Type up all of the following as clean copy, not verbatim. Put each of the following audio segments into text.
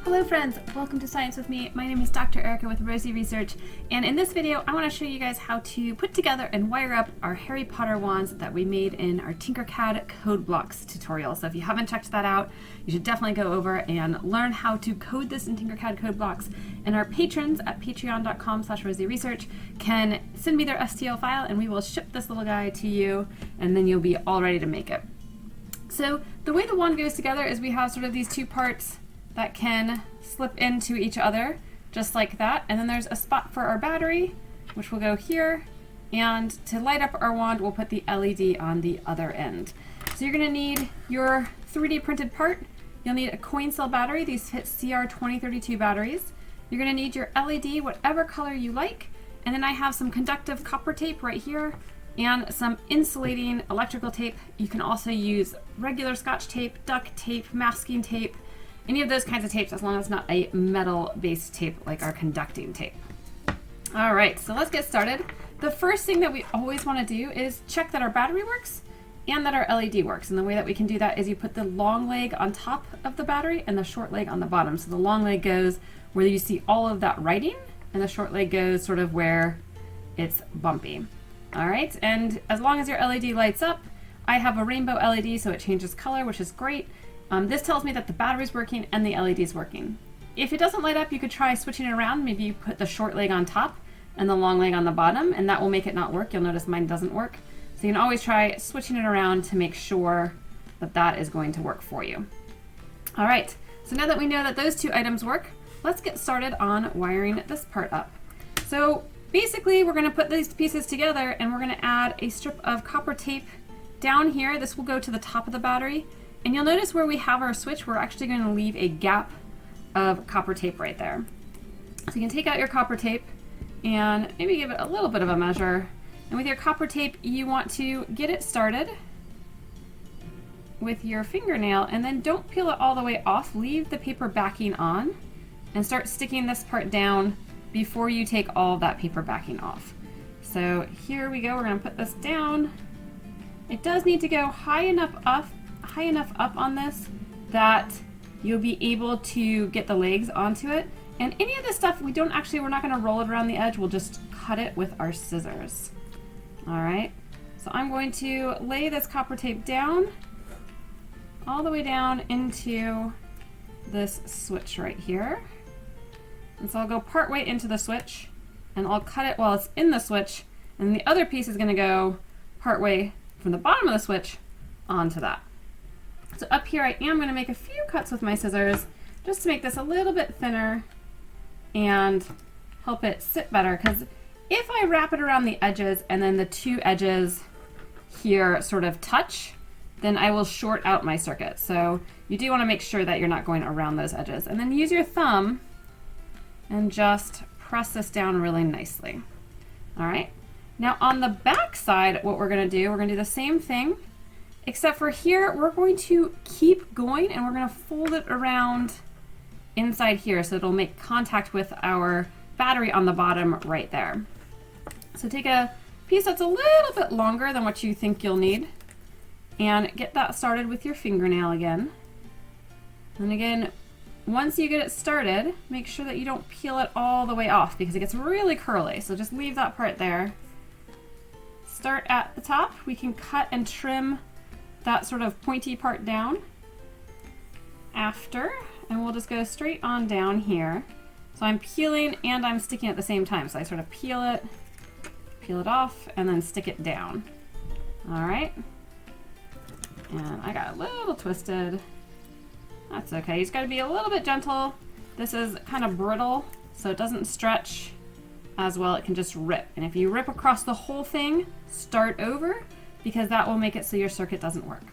Hello friends, welcome to Science with me. My name is Dr. Erica with Rosie Research, and in this video I want to show you guys how to put together and wire up our Harry Potter wands that we made in our Tinkercad Codeblocks tutorial. So if you haven't checked that out, you should definitely go over and learn how to code this in Tinkercad Codeblocks. And our patrons at patreon.com/rosieresearch can send me their STL file and we will ship this little guy to you, and then you'll be all ready to make it. So the way the wand goes together is we have sort of these two parts that can slip into each other just like that, and then there's a spot for our battery which will go here, and to light up our wand we'll put the LED on the other end. So you're going to need your 3D printed part, you'll need a coin cell battery, these fit CR2032 batteries, you're going to need your LED whatever color you like, and then I have some conductive copper tape right here and some insulating electrical tape. You can also use regular Scotch tape, duct tape, masking tape, any of those kinds of tapes, as long as it's not a metal-based tape like our conducting tape. All right, so let's get started. The first thing that we always want to do is check that our battery works and that our LED works. And the way that we can do that is you put the long leg on top of the battery and the short leg on the bottom. So the long leg goes where you see all of that writing, and the short leg goes sort of where it's bumpy. All right, and as long as your LED lights up, I have a rainbow LED, so it changes color, which is great. This tells me that the battery's working and the LED's working. If it doesn't light up, you could try switching it around. Maybe you put the short leg on top and the long leg on the bottom, and that will make it not work. You'll notice mine doesn't work. So you can always try switching it around to make sure that that is going to work for you. All right, so now that we know that those two items work, let's get started on wiring this part up. So basically, we're going to put these pieces together and we're going to add a strip of copper tape down here. This will go to the top of the battery. And you'll notice where we have our switch, we're actually going to leave a gap of copper tape right there. So you can take out your copper tape and maybe give it a little bit of a measure. And with your copper tape, you want to get it started with your fingernail, and then don't peel it all the way off. Leave the paper backing on and start sticking this part down before you take all of that paper backing off. So here we go, we're going to put this down. It does need to go high enough up on this that you'll be able to get the legs onto it. And any of this stuff, we're not going to roll it around the edge, we'll just cut it with our scissors. All right, so I'm going to lay this copper tape down, all the way down into this switch right here. And so I'll go part way into the switch and I'll cut it while it's in the switch, and the other piece is going to go part way from the bottom of the switch onto that. So up here I am going to make a few cuts with my scissors just to make this a little bit thinner and help it sit better, because if I wrap it around the edges and then the two edges here sort of touch, then I will short out my circuit. So you do want to make sure that you're not going around those edges. And then use your thumb and just press this down really nicely. All right. Now on the back side, what we're going to do the same thing, except for here, we're going to keep going and we're going to fold it around inside here so it'll make contact with our battery on the bottom right there. So take a piece that's a little bit longer than what you think you'll need and get that started with your fingernail again. And again, once you get it started, make sure that you don't peel it all the way off because it gets really curly. So just leave that part there. Start at the top. We can cut and trim that sort of pointy part down after, and we'll just go straight on down here. So I'm peeling and I'm sticking at the same time. So I sort of peel it off, and then stick it down. All right. And I got a little twisted. That's okay. You just got to be a little bit gentle. This is kind of brittle, so it doesn't stretch as well. It can just rip. And if you rip across the whole thing, start over, because that will make it so your circuit doesn't work.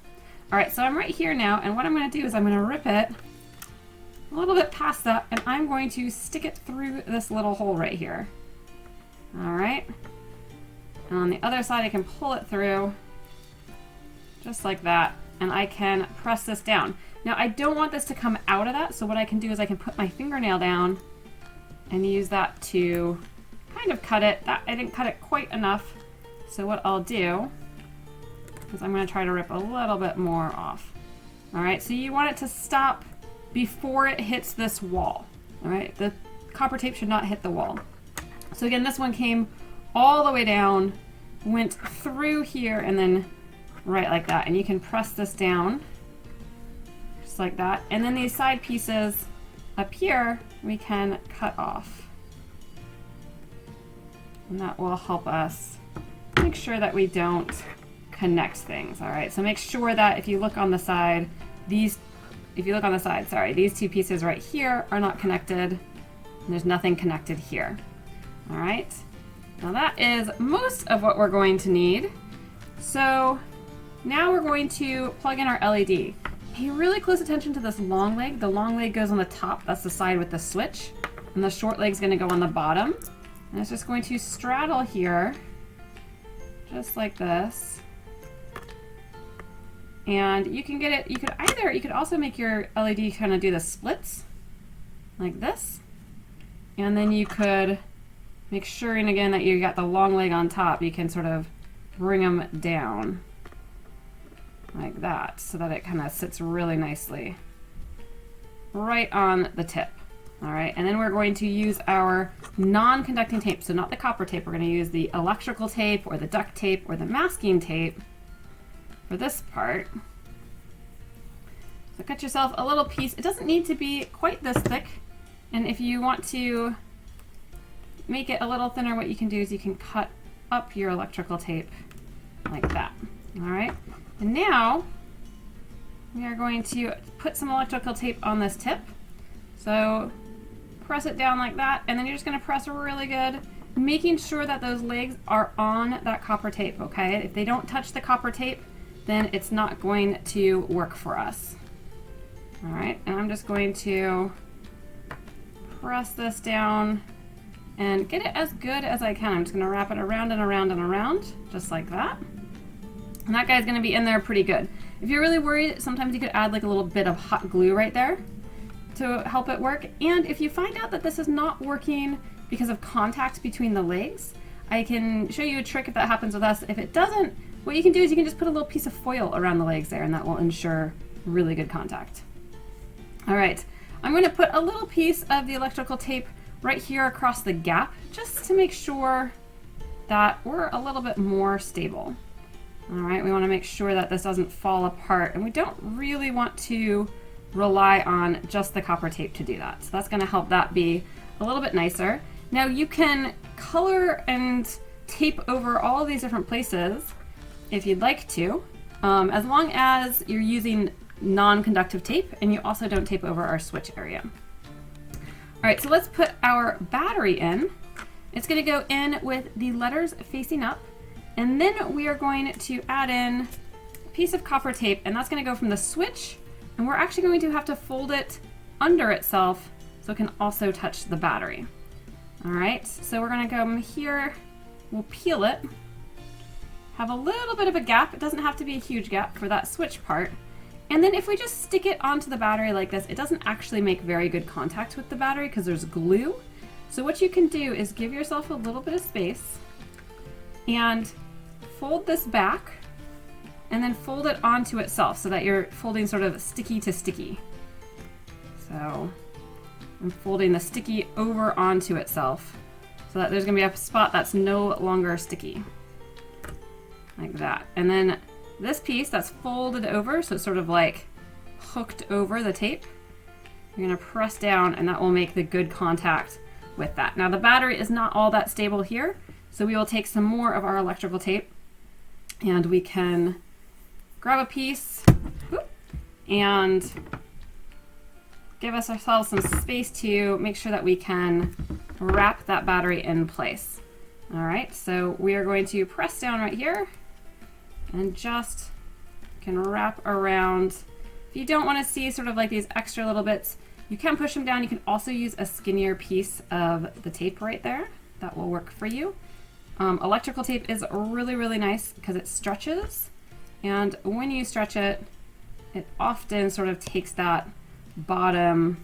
All right, so I'm right here now, and what I'm going to do is I'm going to rip it a little bit past that, and I'm going to stick it through this little hole right here. All right, and on the other side I can pull it through just like that, and I can press this down. Now I don't want this to come out of that, so what I can do is I can put my fingernail down and use that to kind of cut it. I didn't cut it quite enough, so what I'll do is I'm going to try to rip a little bit more off. All right, so you want it to stop before it hits this wall. All right, the copper tape should not hit the wall. So again, this one came all the way down, went through here, and then right like that. And you can press this down just like that. And then these side pieces up here, we can cut off. And that will help us make sure that we don't connect things. All right, so make sure that if you look on the side, these two pieces right here are not connected, and there's nothing connected here. All right, now that is most of what we're going to need. So now we're going to plug in our LED. Pay really close attention to this long leg. The long leg goes on the top, that's the side with the switch, and the short leg's gonna go on the bottom. And it's just going to straddle here, just like this. And you can get it, you could also make your LED kind of do the splits, like this. And then you could make sure, and again, that you got the long leg on top, you can sort of bring them down, like that, so that it kind of sits really nicely right on the tip. All right, and then we're going to use our non-conducting tape, so not the copper tape. We're going to use the electrical tape or the duct tape or the masking tape for this part. So cut yourself a little piece. It doesn't need to be quite this thick, and if you want to make it a little thinner, what you can do is you can cut up your electrical tape like that. All right, and now we are going to put some electrical tape on this tip. So press it down like that, and then you're just going to press really good, making sure that those legs are on that copper tape, okay? If they don't touch the copper tape, then it's not going to work for us. All right, and I'm just going to press this down and get it as good as I can. I'm just going to wrap it around and around and around, just like that. And that guy's going to be in there pretty good. If you're really worried, sometimes you could add like a little bit of hot glue right there to help it work. And if you find out that this is not working because of contact between the legs, I can show you a trick if that happens with us. If it doesn't, what you can do is you can just put a little piece of foil around the legs there, and that will ensure really good contact. All right, I'm going to put a little piece of the electrical tape right here across the gap, just to make sure that we're a little bit more stable. All right, we want to make sure that this doesn't fall apart, and we don't really want to rely on just the copper tape to do that. So that's going to help that be a little bit nicer. Now you can color and tape over all of these different places if you'd like to, as long as you're using non-conductive tape and you also don't tape over our switch area. All right, so let's put our battery in. It's going to go in with the letters facing up, and then we are going to add in a piece of copper tape, and that's going to go from the switch, and we're actually going to have to fold it under itself so it can also touch the battery. All right, so we're going to come here, we'll peel it, have a little bit of a gap. It doesn't have to be a huge gap for that switch part. And then if we just stick it onto the battery like this, it doesn't actually make very good contact with the battery because there's glue. So what you can do is give yourself a little bit of space and fold this back and then fold it onto itself so that you're folding sort of sticky to sticky. So I'm folding the sticky over onto itself so that there's going to be a spot that's no longer sticky. Like that. And then this piece that's folded over, so it's sort of like hooked over the tape, you're going to press down and that will make the good contact with that. Now the battery is not all that stable here, so we will take some more of our electrical tape and we can grab a piece and give ourselves some space to make sure that we can wrap that battery in place. All right, so we are going to press down right here and just can wrap around. If you don't want to see sort of like these extra little bits, you can push them down. You can also use a skinnier piece of the tape right there. That will work for you. Electrical tape is really, really nice because it stretches. And when you stretch it, it often sort of takes that bottom,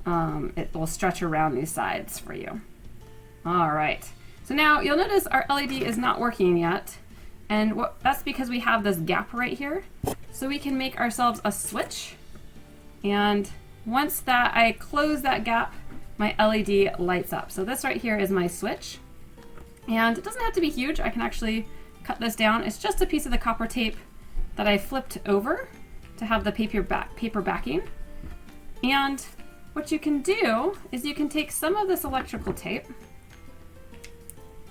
it will stretch around these sides for you. All right, so now you'll notice our LED is not working yet. And that's because we have this gap right here. So we can make ourselves a switch And once that I close that gap, my LED lights up. So this right here is my switch. And it doesn't have to be huge. I can actually cut this down. It's just a piece of the copper tape that I flipped over to have the paper backing. And what you can do is you can take some of this electrical tape,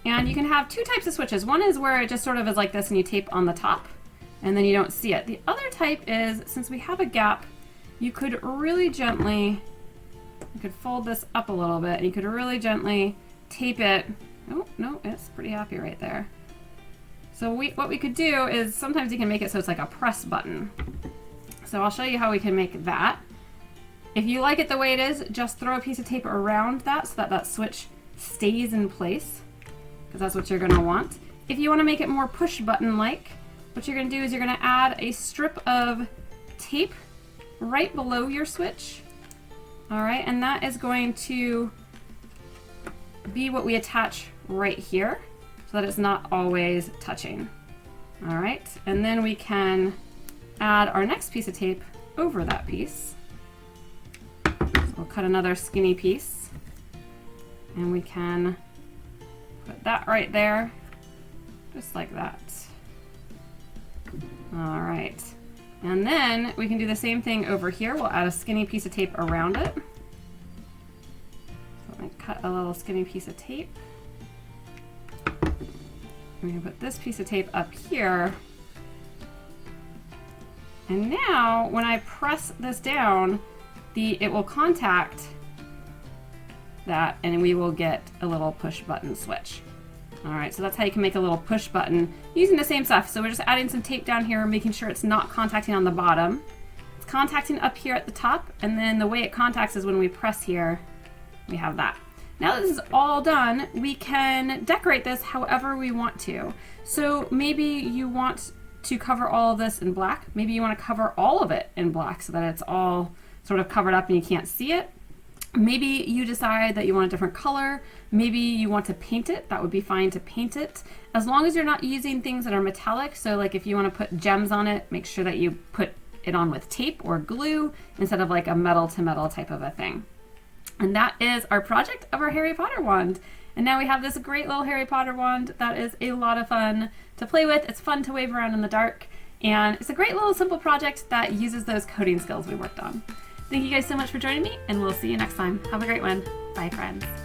and you can have two types of switches. One is where it just sort of is like this and you tape on the top and then you don't see it. The other type is, since we have a gap, you could really gently, you could fold this up a little bit and you could really gently tape it. Oh, no, it's pretty happy right there. So what we could do is sometimes you can make it so it's like a press button. So I'll show you how we can make that. If you like it the way it is, just throw a piece of tape around that so that that switch stays in place, because that's what you're going to want. If you want to make it more push button like, what you're going to do is you're going to add a strip of tape right below your switch. All right, and that is going to be what we attach right here so that it's not always touching. All right, and then we can add our next piece of tape over that piece. So we'll cut another skinny piece and we can put that right there, just like that. All right, and then we can do the same thing over here. We'll add a skinny piece of tape around it. So I'm gonna cut a little skinny piece of tape. I'm gonna put this piece of tape up here. And now when I press this down, it will contact that and we will get a little push button switch. All right, so that's how you can make a little push button using the same stuff. So we're just adding some tape down here, making sure it's not contacting on the bottom. It's contacting up here at the top, and then the way it contacts is when we press here, we have that. Now that this is all done, we can decorate this however we want to. So maybe you want to cover all of this in black. Maybe you want to cover all of it in black so that it's all sort of covered up and you can't see it. Maybe you decide that you want a different color. Maybe you want to paint it. That would be fine to paint it. As long as you're not using things that are metallic. So like if you want to put gems on it, make sure that you put it on with tape or glue instead of like a metal to metal type of a thing. And that is our project of our Harry Potter wand. And now we have this great little Harry Potter wand that is a lot of fun to play with. It's fun to wave around in the dark. And it's a great little simple project that uses those coding skills we worked on. Thank you guys so much for joining me, and we'll see you next time. Have a great one. Bye, friends.